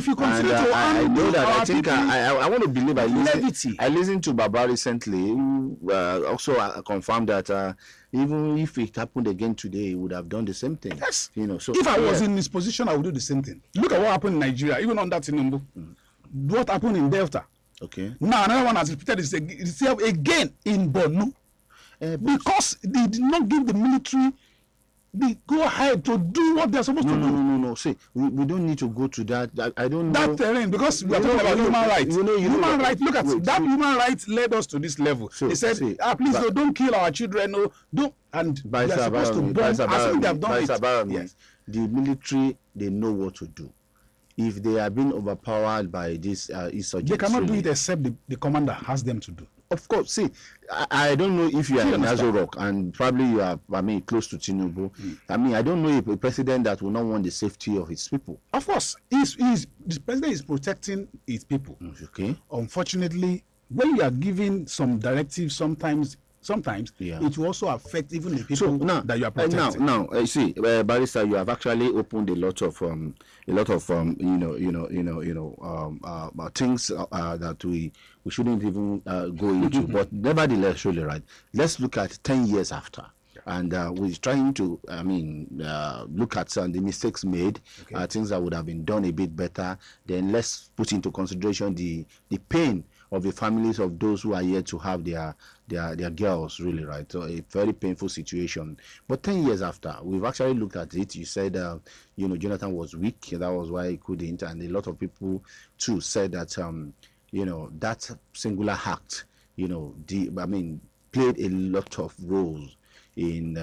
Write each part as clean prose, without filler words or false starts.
if you continue to I know that I think people, I want to believe levity. I listened to Baba recently, who also confirmed that even if it happened again today, he would have done the same thing. Yes. You know, so if I was in his position, I would do the same thing. Look at what happened in Nigeria, even on that Tinubu. What happened in Delta? Okay. Now another one has repeated itself again in Borno, because they did not give the military the go ahead to do what they're supposed to do. No. See, we don't need to go to that. I don't know that terrain, because we are talking about human rights. Human rights. Look at that. Human rights led us to this level. They said, please don't kill our children. No, don't. And we are supposed to bomb as if they have done it. Yes. The military, they know what to do. If they are being overpowered by this insurgents, they cannot do it except the commander has them to do. Of course, see, I don't know if you are in Azo Rock and probably you are, close to Tinubu. I don't know a president that will not want the safety of his people. Of course, the president is protecting his people. Okay. Unfortunately, when you are giving some directives, sometimes it will also affect even the people that you are protecting. Now, see, Barrister, you have actually opened a lot of things that we shouldn't even go into. But nevertheless, surely, right? Let's look at 10 years after. And we're trying to, look at the mistakes made, things that would have been done a bit better. Then let's put into consideration the pain of the families of those who are yet to have their girls, really, right? So a very painful situation. But 10 years after, we've actually looked at it. You said, Jonathan was weak. That was why he couldn't. And a lot of people, too, said that, that singular act, played a lot of roles in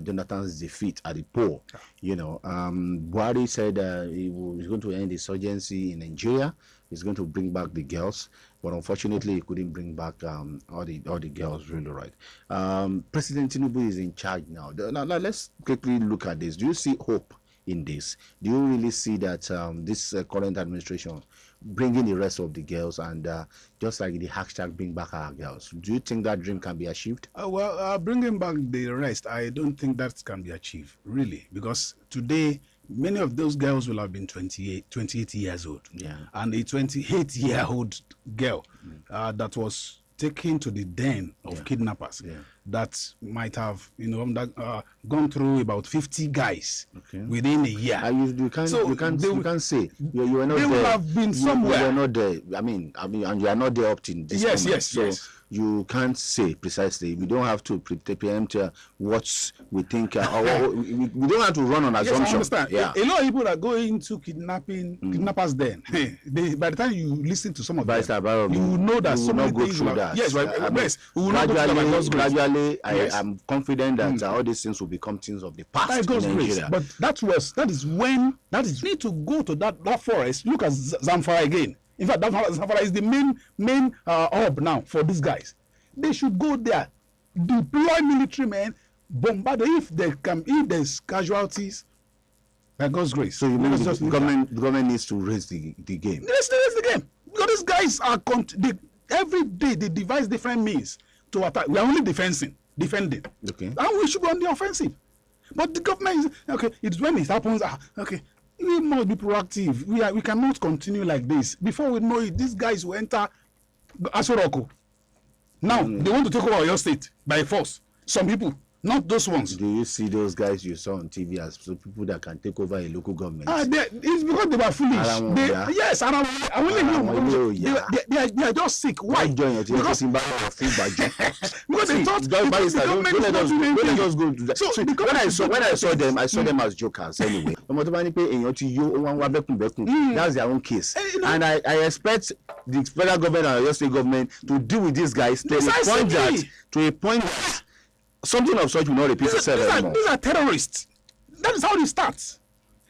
Jonathan's defeat at the poll. Buhari said he's going to end insurgency in Nigeria. He's going to bring back the girls, but unfortunately, he couldn't bring back all the girls, really, right? President Tinubu is in charge now. Now, let's quickly look at this. Do you see hope in this? Do you really see that this current administration bringing the rest of the girls and just like the hashtag bring back our girls, do you think that dream can be achieved? Bringing back the rest, I don't think that can be achieved, really, because today many of those girls will have been 28 years old. Yeah. And a 28-year-old girl that was taken to the den of kidnappers that might have gone through about 50 guys within a year. You can't say you were not there. They will have been somewhere. You were not there. And you are not there up to this moment. Yes. You can't say precisely. We don't have to preempt what we think. We don't have to run on assumption. Yes, I understand. Yeah. A lot of people that go into kidnappers then, by the time you listen to some of them, you will know that so many things will that. Yes, right. We will not go through that. Gradually, I am confident that all these things will become things of the past. That is God's grace. But that is when you need to go to that forest. Look at Zamfara again. In fact, Zamfara is the main hub now for these guys. They should go there, deploy military men, bombard if there's casualties. By God's grace. So you mean the government needs to raise the game? Let's raise the game. Because these guys are every day they devise different means to attack. We are only defending. Okay. And we should go on the offensive. But the government is it's when it happens. We must be proactive. We cannot continue like this. Before we know it, these guys will enter Asoroko. Now they want to take over your state by force. Some people, not those ones. Do you see those guys you saw on TV as people that can take over a local government? It's because they were foolish. Yes, and they are just sick. Why? Because they thought don't let us go to that. So when I saw them as jokers anyway. That's their own case. And I expect the federal government and the state government to deal with these guys to a point that something of such will not repeat itself anymore. These are terrorists. That is how it starts.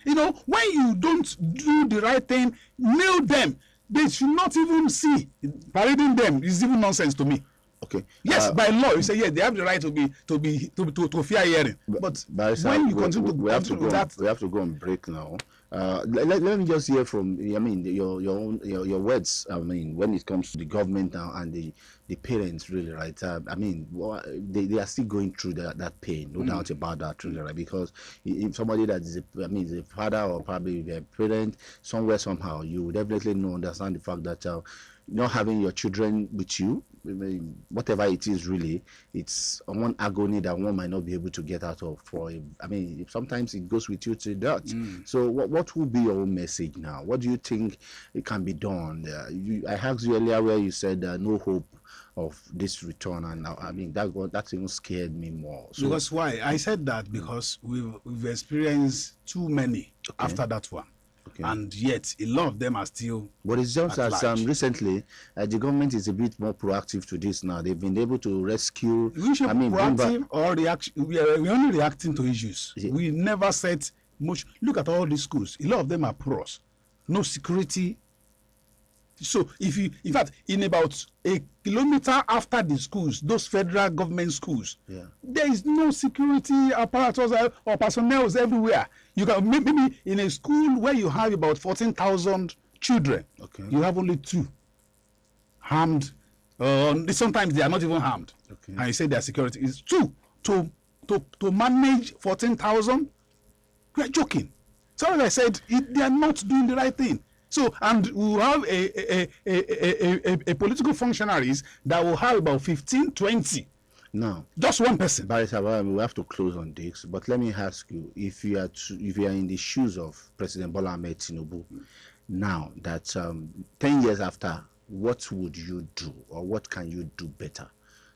When you don't do the right thing, nail them. They should not even see. Parading them is even nonsense to me. Okay. Yes, by law, you say yes, they have the right to fear hearing. But when you continue we have to go on break now. Let me just hear from, I mean, your own your words. I mean, when it comes to the government now and the parents, really, right? I mean, they are still going through that pain, no doubt about that, really, right? Because if somebody that is, I mean, is a father or probably a parent somewhere somehow, you definitely know understand the fact that not having your children with you, I mean, whatever it is, really, it's one agony that one might not be able to get out of. I mean, sometimes it goes with you to that. So, what will be your own message now? What do you think it can be done? I asked you earlier where you said no hope of this return, and now, I mean, that even scared me more. So, Because why? I said that because we've experienced too many after that one. okay. And yet a lot of them are still But it's just at as large. recently, the government is a bit more proactive to this now. They've been able to rescue. We should I mean, bring back. proactive or reaction. We're only reacting to issues. Yeah. We never said much. Look at all these schools. A lot of them are porous. No security. So if you, in fact, in about a kilometer after the schools, those federal government schools, Yeah. there is no security apparatus or personnel everywhere. You can maybe in a school where you have about 14,000 children, Okay. you have only 2 armed. Sometimes they are not even armed. Okay. And you say their security is 2 to manage 14,000. You are joking. So as I said, they are not doing the right thing. So, and we have a political functionaries that will have about 15, 20. Now, Just one person. Barrister, we have to close on this. But let me ask you: if you are in the shoes of President Bola Ahmed Tinubu, now that 10 years after, what would you do, or what can you do better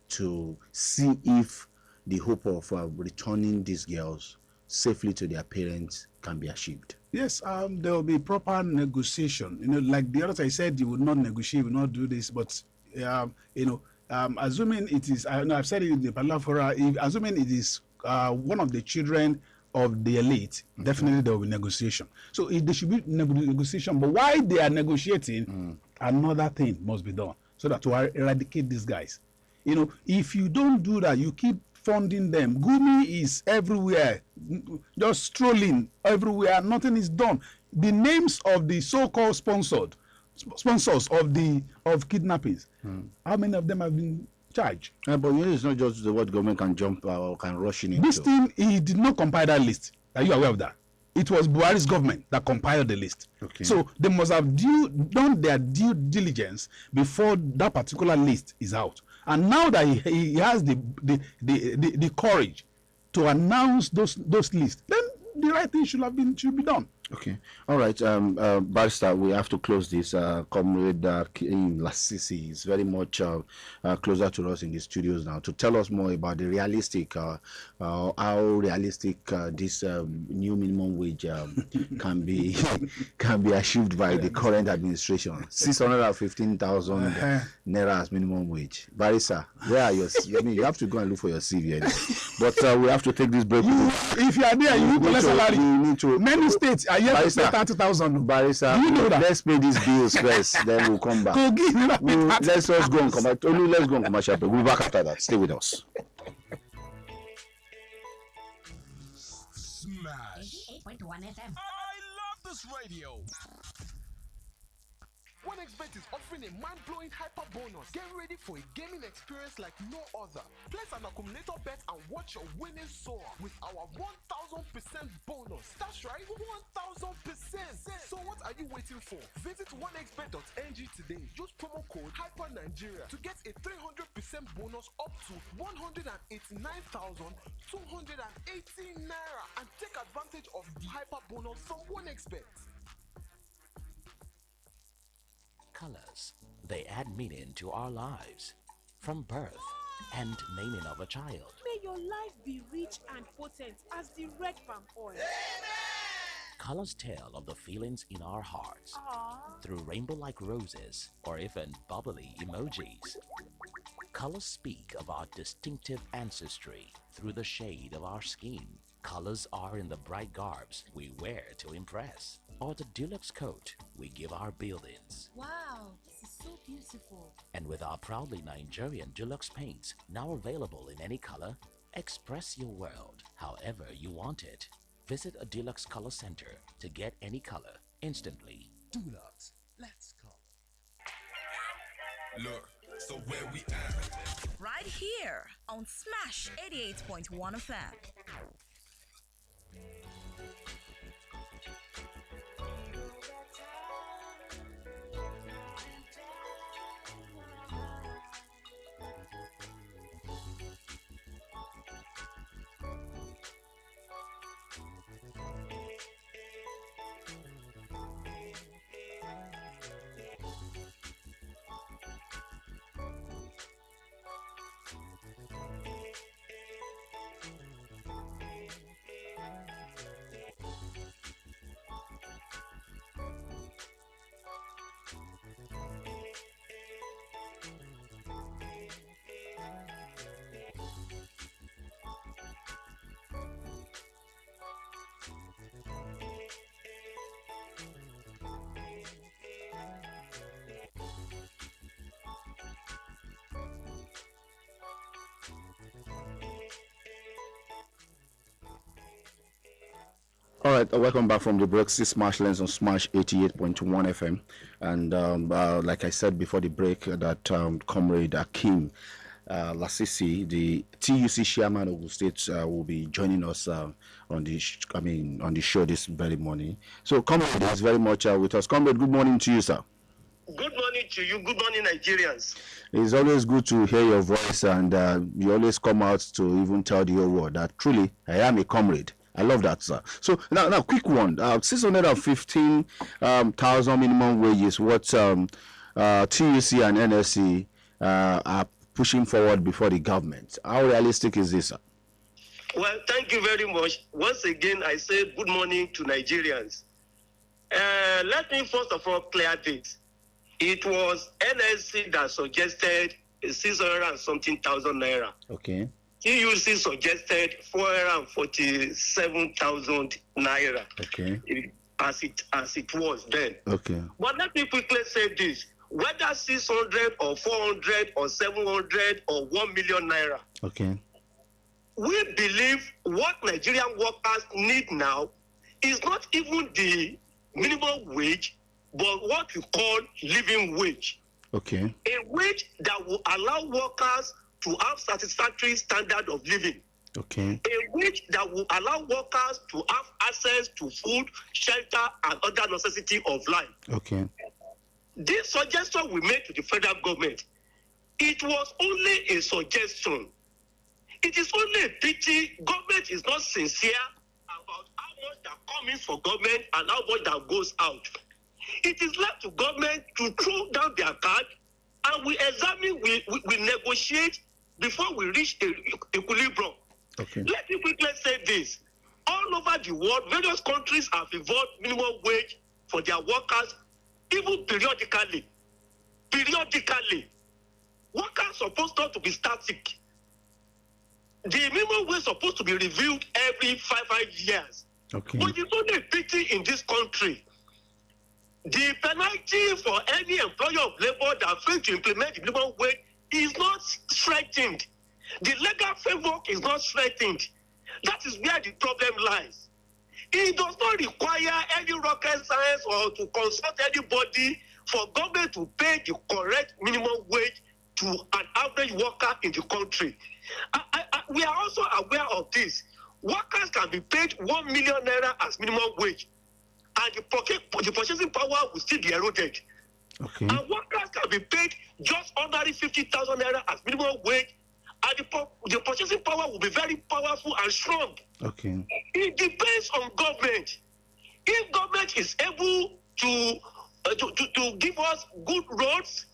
to see if the hope of returning these girls safely to their parents can be achieved? Yes, there will be proper negotiation. You know, like the other I said, you would not negotiate, you would not do this. But assuming it is, I know I've said it in the particular fora, assuming it is one of the children of the elite, definitely there will be negotiation. So there should be negotiation. But while they are negotiating, another thing must be done so that to eradicate these guys. You know, if you don't do that, you keep funding them. Gumi is everywhere, just strolling everywhere. Nothing is done. The names of the so-called sponsors of kidnappings, how many of them have been charged? But you know, it's not just the word government can jump or can rush in This into. thing, he did not compile that list. Are you aware of that? It was Buhari's government that compiled the list. Okay. So they must have done their due diligence before that particular list is out. And now that he has the courage to announce those lists, then the right thing should be done. Okay. All right. Barrister, we have to close this. Comrade Lasisi is very much closer to us in the studios now to tell us more about the realistic, how realistic this new minimum wage can be achieved by the current administration. 615,000 naira as minimum wage. Barrister, where are your? I mean, you have to go and look for your CV anyway. But we have to take this break. If you are there, you need to collect salary. need to. Many states are yet to pay 30,000. Barrister, Do you know that? let's pay these bills first, then we'll come back. Go give me that. Let's go on commercial. Only let's go on commercial break. We'll be back after that. Stay with us. Smash 88.1 FM. I love this radio. OneXBet is offering a mind-blowing hyper bonus. Get ready for a gaming experience like no other. Place an accumulator bet and watch your winnings soar with our 1,000% bonus. That's right, 1,000%. So what are you waiting for? Visit onexbet.ng today. Use promo code HYPERNIGERIA to get a 300% bonus up to 189,280 naira and take advantage of the hyper bonus from OneXBet. Colors, they add meaning to our lives. From birth and naming of a child. May your life be rich and potent as the red palm oil. Colors tell of the feelings in our hearts. Aww. Through rainbow-like roses or even bubbly emojis. Colors speak of our distinctive ancestry through the shade of our skin. Colors are in the bright garbs we wear to impress, or the deluxe coat we give our buildings. Wow, this is so beautiful. And with our proudly Nigerian deluxe paints now available in any color, express your world however you want it. Visit a Dulux Color Center to get any color instantly. Dulux, let's go. Look, so where we at? Right here on Smash 88.1 FM. All right, welcome back from the break. This Smash Lens on Smash 88.1 FM. And like I said before the break, that Comrade Akim Lasisi, the TUC chairman of the state, will be joining us on the show this very morning. So, Comrade is very much with us. Comrade, good morning to you, sir. Good morning to you. Good morning, Nigerians. It's always good to hear your voice, and you always come out to even tell the whole world that truly I am a comrade. I love that, sir. So now, quick one. 615,000 minimum wages. What TUC and NSC are pushing forward before the government. How realistic is this, sir? Well, thank you very much. Once again, I say good morning to Nigerians. Let me first of all clear this. It was NSC that suggested 600 and something thousand naira. Okay. TUC suggested 447,000 naira. Okay. As it was then. Okay. But let me quickly say this: whether 600 or 400 or 700 or 1 million naira. Okay. We believe what Nigerian workers need now is not even the minimum wage, but what we call living wage. Okay. A wage that will allow workers to have satisfactory standard of living. Okay. A wage that will allow workers to have access to food, shelter, and other necessity of life. Okay. This suggestion we made to the federal government, it was only a suggestion. It is only a pity government is not sincere about how much that comes in for government and how much that goes out. It is left to government to throw down their card, and we examine, we negotiate before we reach equilibrium. Okay. Let me quickly say this. All over the world, various countries have evolved minimum wage for their workers, even periodically. Periodically. Workers are supposed not to be static. The minimum wage is supposed to be reviewed every five years. Okay. But it's only a pity in this country. The penalty for any employer of labor that fails to implement the minimum wage is not strengthened. The legal framework is not strengthened. That is where the problem lies. It does not require any rocket science or to consult anybody for government to pay the correct minimum wage to an average worker in the country. We are also aware of this. Workers can be paid 1 million naira as minimum wage, and the purchasing power will still be eroded. Okay. And workers can be paid just under 50,000 naira as minimum wage, and the purchasing power will be very powerful and strong. Okay. It depends on government. If government is able to give us good roads,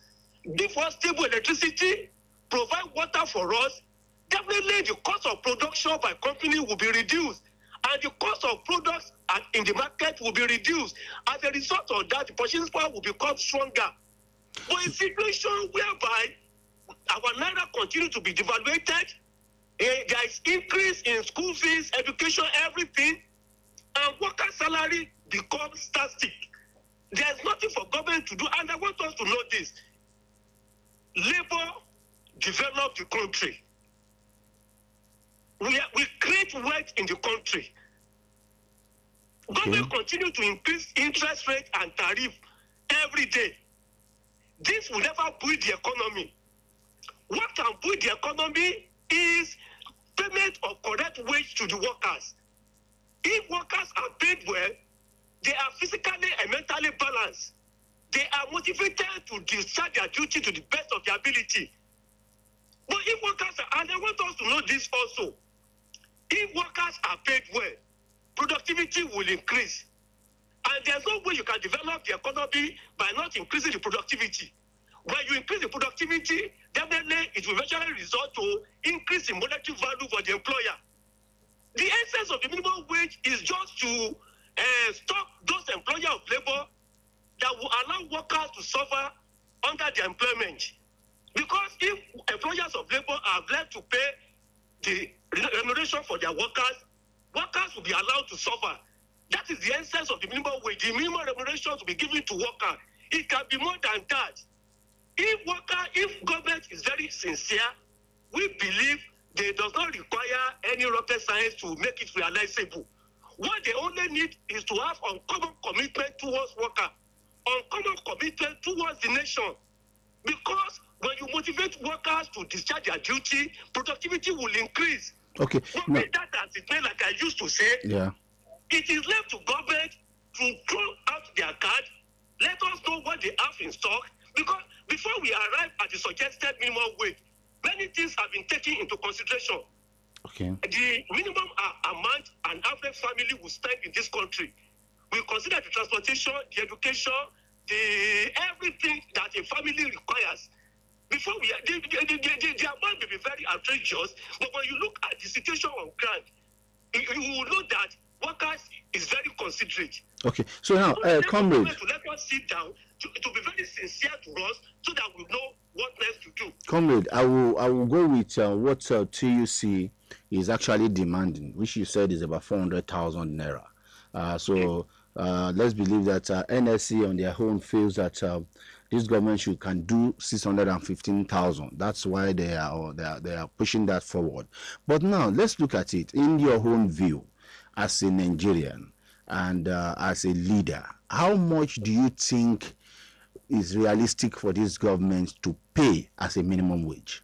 give us stable electricity, provide water for us, definitely the cost of production by company will be reduced, and the cost of products in the market will be reduced. As a result of that, the purchasing power will become stronger. But a situation whereby our naira continue to be devaluated, there is increase in school fees, education, everything, and worker salary becomes static. There's nothing for government to do, and I want us to know this. Labor developed the country. We create wealth in the country. Government continue to increase interest rate and tariff every day. This will never build the economy. What can build the economy is payment of correct wage to the workers. If workers are paid well, they are physically and mentally balanced. They are motivated to discharge their duty to the best of their ability. But if workers are, and I want us to know this also, if workers are paid well, productivity will increase. And there's no way you can develop the economy by not increasing the productivity. When you increase the productivity, definitely it will eventually result to increase in monetary value for the employer. The essence of the minimum wage is just to stop those employers of labor that will allow workers to suffer under their employment. Because if employers of labor are glad to pay the remuneration for their workers, workers will be allowed to suffer. That is the essence of the minimum wage. The minimum remuneration to be given to workers. It can be more than that. If government is very sincere, we believe they does not require any rocket science to make it realizable. What they only need is to have uncommon commitment towards workers, uncommon commitment towards the nation. Because when you motivate workers to discharge their duty, productivity will increase. Okay. But No. with that as it may, like I used to say, Yeah. it is left to government to throw out their card. Let us know what they have in stock. Because before we arrive at the suggested minimum wage, many things have been taken into consideration. Okay. The minimum amount an average family will spend in this country. We consider the transportation, the education, the everything that a family requires. Before the amount may be very outrageous, but when you look at the situation on ground, you will know that workers is very considerate. Okay. So now, comrade. To let us sit down to be very sincere to us, so that we know what next to do. Comrade, I will go with what TUC is actually demanding, which you said is about 400,000 naira. Let's believe that NSC on their own feels that this government can do 615,000. That's why they are pushing that forward. But now let's look at it in your own view, as a Nigerian and as a leader. How much do you think is realistic for this government to pay as a minimum wage?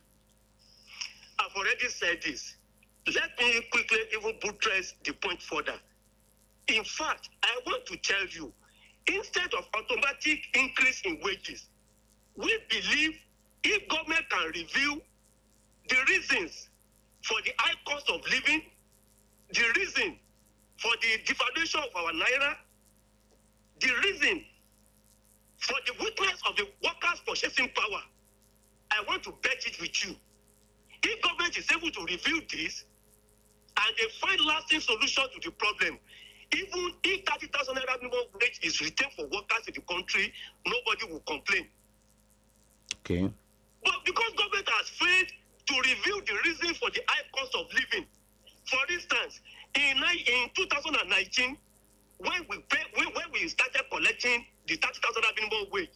I've already said this. Let me quickly even buttress the point further. In fact, I want to tell you, instead of automatic increase in wages, we believe if government can review the reasons for the high cost of living, the reason for the devaluation of our naira, the reason for the weakness of the workers' purchasing power, I want to bet it with you. If government is able to review this and they find lasting solution to the problem, even if 30,000 naira minimum wage is retained for workers in the country, nobody will complain. Okay. But because government has failed to review the reason for the high cost of living, for instance, in 2019, when we started collecting the 30,000 minimum wage,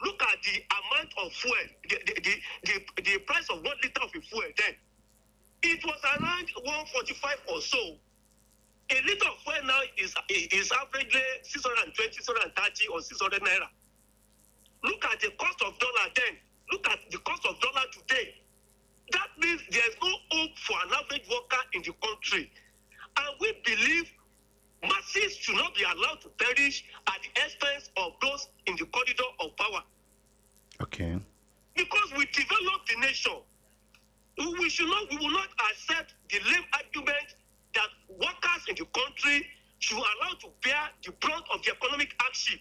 look at the amount of fuel, the price of 1 liter of fuel then. It was around 145 or so. A liter of fuel now is averagely 620, 630 or 600 naira. Look at the cost of dollar then. Look at the cost of dollar today. That means there's no hope for an average worker in the country. And we believe masses should not be allowed to perish at the expense of those in the corridor of power. Okay. Because we develop the nation, we will not accept the lame argument that workers in the country should be allowed to bear the brunt of the economic hardship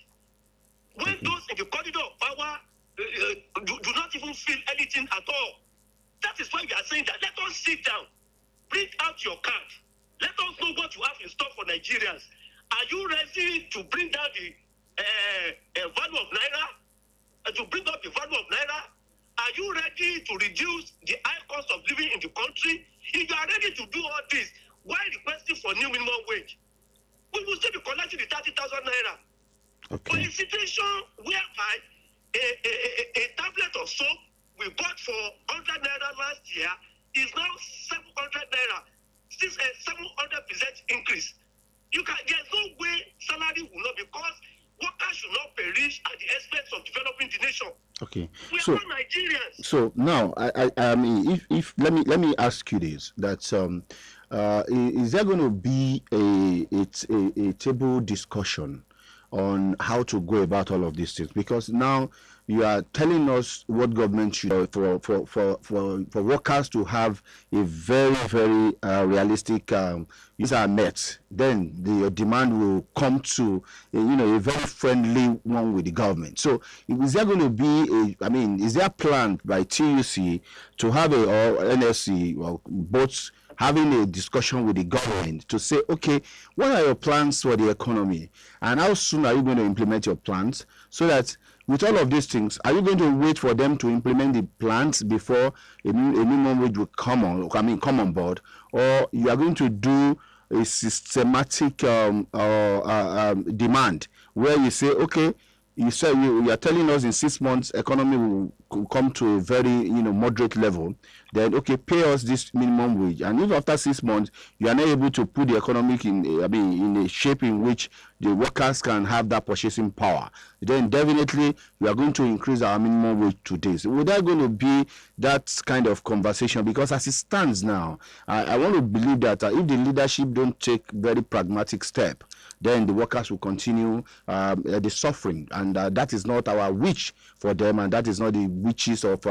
when those in the corridor of power do not even feel anything at all. That is why we are saying that let us sit down, bring out your card, let us know what you have in store for Nigerians. Are you ready to bring down the value of naira, to bring up the value of naira? Are you ready to reduce the high cost of living in the country? If you are ready to do all this, why requesting for new minimum wage? We will still be collecting the 30,000 naira. Okay. But a situation whereby a tablet of soap we bought for 100 naira last year is now 700 naira. This is a 700% increase. There's no way salary will not, because workers should not perish at the expense of developing the nation. Okay. We are So not Nigerians. so now I mean, if let me ask you this, that is there going to be a table discussion on how to go about all of these things? Because now you are telling us what government should for workers to have a very realistic these are met, then the demand will come to a very friendly one with the government. So is there going to be is there a plan by TUC to have or NSC or both having a discussion with the government to say, okay, what are your plans for the economy and how soon are you going to implement your plans, so that with all of these things, are you going to wait for them to implement the plans before a minimum wage will come on board, or you are going to do a systematic demand where you say, okay, you said you are telling us in 6 months economy will come to a very moderate level, then okay, pay us this minimum wage, and if after 6 months you are not able to put the economic in a shape in which the workers can have that purchasing power, then definitely we are going to increase our minimum wage to this. Would that going to be that kind of conversation? Because as it stands now, I want to believe that if the leadership don't take very pragmatic step, then the workers will continue the suffering, and that is not our wish for them, and that is not the wishes of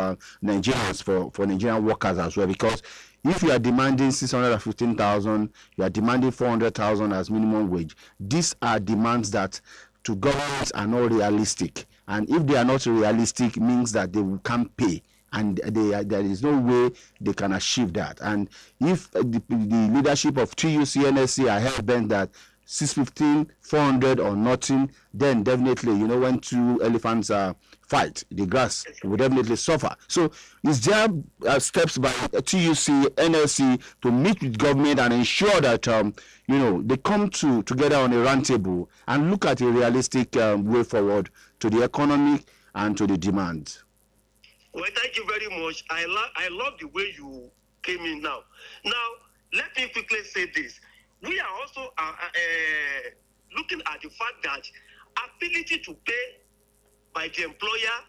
Nigerians for Nigerian workers as well. Because if you are demanding 615,000, you are demanding 400,000 as minimum wage. These are demands that to governments are not realistic, and if they are not realistic, means that they can't pay. And there is no way they can achieve that. And if the leadership of TUC, NSC are hell bent that 615, 400 or nothing, then definitely, when two elephants fight, the grass will definitely suffer. So is there steps by TUC, NLC to meet with government and ensure that, they come together on a round table and look at a realistic way forward to the economy and to the demand? Well, thank you very much. I love the way you came in now. Now, let me quickly say this. We are also looking at the fact that ability to pay by the employer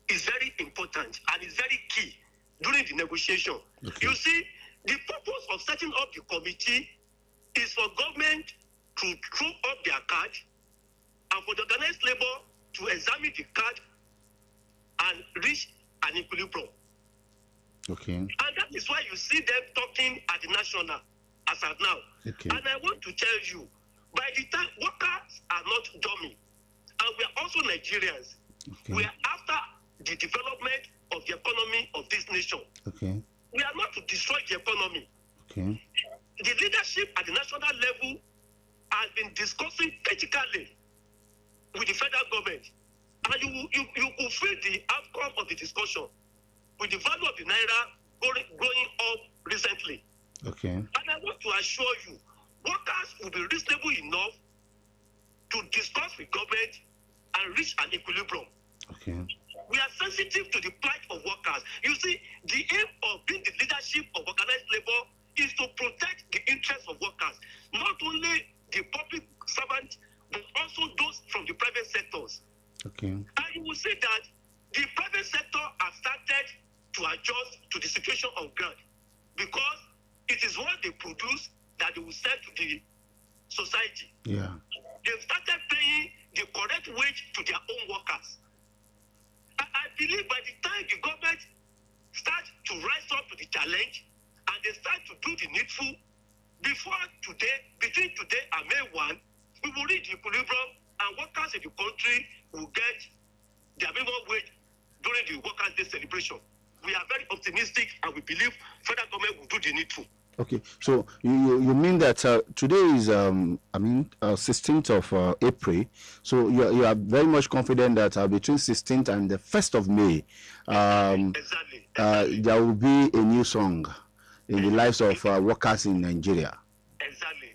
is very important and is very key during the negotiation. Okay. You see, the purpose of setting up the committee is for government to throw up their card and for the organized labor to examine the card and reach an equilibrium. Okay. And that is why you see them talking at the national as of now. Okay. And I want to tell you, by the time workers are not dummy, and we are also Nigerians, okay, we are after the development of the economy of this nation. Okay. We are not to destroy the economy. Okay. The leadership at the national level has been discussing critically with the federal government, and you will feel the outcome of the discussion with the value of the naira going up recently. Okay. And I want to assure you, workers will be reasonable enough to discuss with government and reach an equilibrium. Okay. We are sensitive to the plight of workers. You see, the aim of being the leadership of organized labor is to protect the interests of workers, not only the public servants, but also those from the private sectors. Okay. And you will see that the private sector has started to adjust to the situation on ground, because it is what they produce that they will sell to the society. Yeah. They've started paying the correct wage to their own workers. I believe by the time the government starts to rise up to the challenge and they start to do the needful, between today and May 1, we will reach the equilibrium and workers in the country will get their minimum wage during the Workers' Day celebration. We are very optimistic and we believe federal government will do the needful. Okay, so you mean that today is 16th of April, so you are very much confident that between 16th and the 1st of May, exactly. There will be a new song in the lives of workers in Nigeria. Exactly.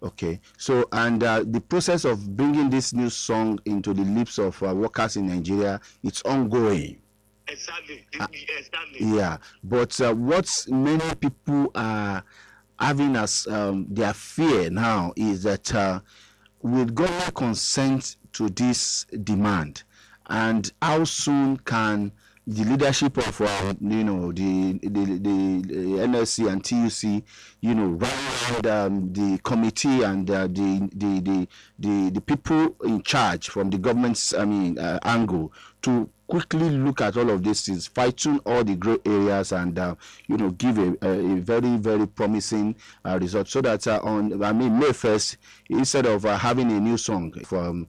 Okay, so and the process of bringing this new song into the lips of workers in Nigeria, it's ongoing. Exactly. Yeah, but what many people are having as their fear now is that will government consent to this demand, and how soon can the leadership of the NSC and TUC rally around the committee and the people in charge from the government's angle to quickly look at all of these things, fine-tune all the gray areas, and give a very, very promising result, so that on May 1st, instead of having a new song from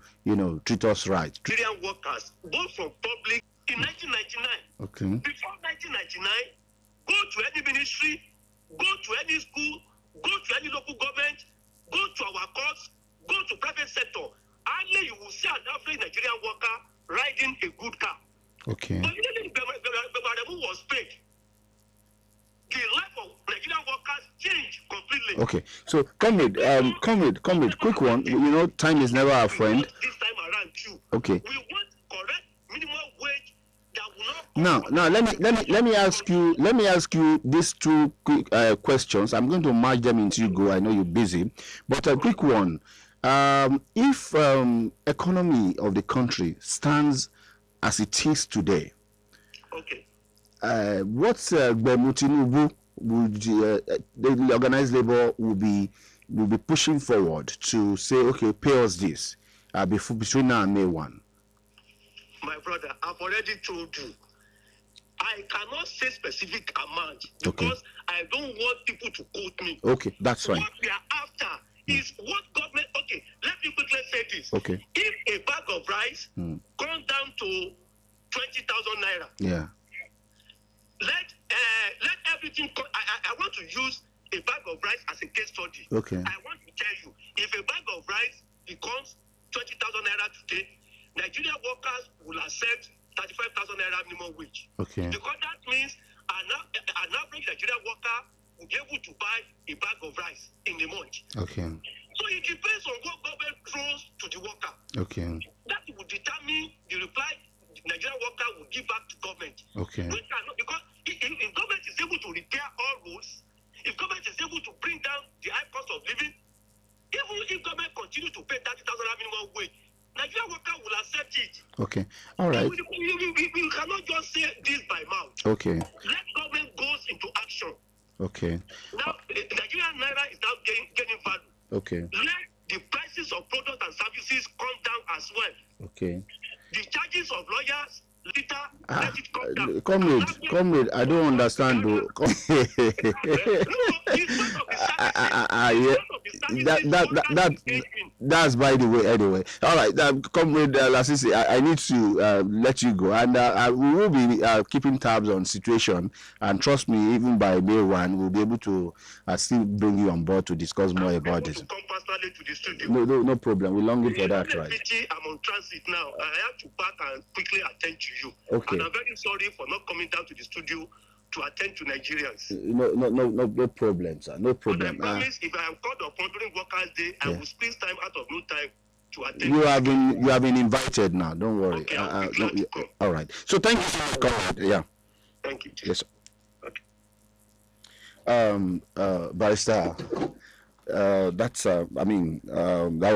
treat us right. Nigerian workers, both from public in 1999. Okay. Before 1999, go to any ministry, go to any school, go to any local government, go to our courts, go to private sector. Only you will see an average Nigerian worker riding a good car. Okay. But immediately Bebaremu was paid, the life of Nigerian workers changed completely. Okay. So, comrade, quick one. Time is never our friend. This time around too. Okay. We want correct minimum wage that will not. Now, let me ask you these two quick questions. I'm going to merge them into you go. I know you're busy, but a quick one. If economy of the country stands as it is today, Okay. what's Tinubu would the organized labor will be pushing forward to say, okay, pay us this between now and May 1? My brother, I've already told you. I cannot say specific amount because Okay. I don't want people to quote me. Okay, that's fine. What we are after is what government. Okay, let me quickly say this. Okay. If a bag of rice comes down to 20,000 naira, Yeah. let everything. I want to use a bag of rice as a case study. Okay. I want to tell you, if a bag of rice becomes 20,000 naira today, Nigerian workers will accept 35,000 naira minimum wage. Okay. Because that means an average Nigerian worker will be able to buy a bag of rice in a month. Okay. So it depends on what government throws to the worker. Okay. That will determine the reply the Nigerian worker will give back to government. Okay. We cannot, because if government is able to repair all roads, if government is able to bring down the high cost of living, even if government continue to pay 30,000 minimum wage, Nigerian worker will accept it. Okay. All right. We cannot just say this by mouth. Okay. Let government goes into action. Okay. Now, Nigerian naira is now gaining value. Okay. Let the prices of products and services come down as well. Okay. The charges of lawyers, let it come down. Comrade, I don't understand though. No, it's part of the services. That's by the way. Anyway, all right, Comrade Lasisi, I need to let you go, and we will be keeping tabs on situation. And trust me, even by May 1, we'll be able to still bring you on board to discuss more about this. To come personally to the studio. No problem. We're longing for that, right? I'm on transit now. I have to back and quickly attend to you. Okay. And I'm very sorry for not coming down to the studio to attend to Nigerians. No problem, sir. No problem. But I promise, if I am called upon during Workers' Day, I will squeeze time out of no time to attend. You have been invited now. Don't worry. Okay, I'll be glad to come. All right. So thank you so much, Comrade. Yeah. Thank you. Yes. Okay. Barrister. That's that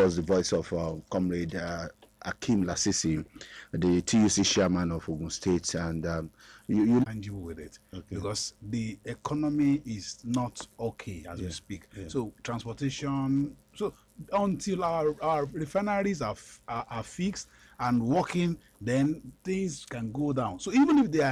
was the voice of Comrade Akim Lasisi, the TUC chairman of Ogun State, and you tangible with it, because the economy is not okay as we speak. So transportation, so until our refineries are fixed and working, then things can go down. So even if they are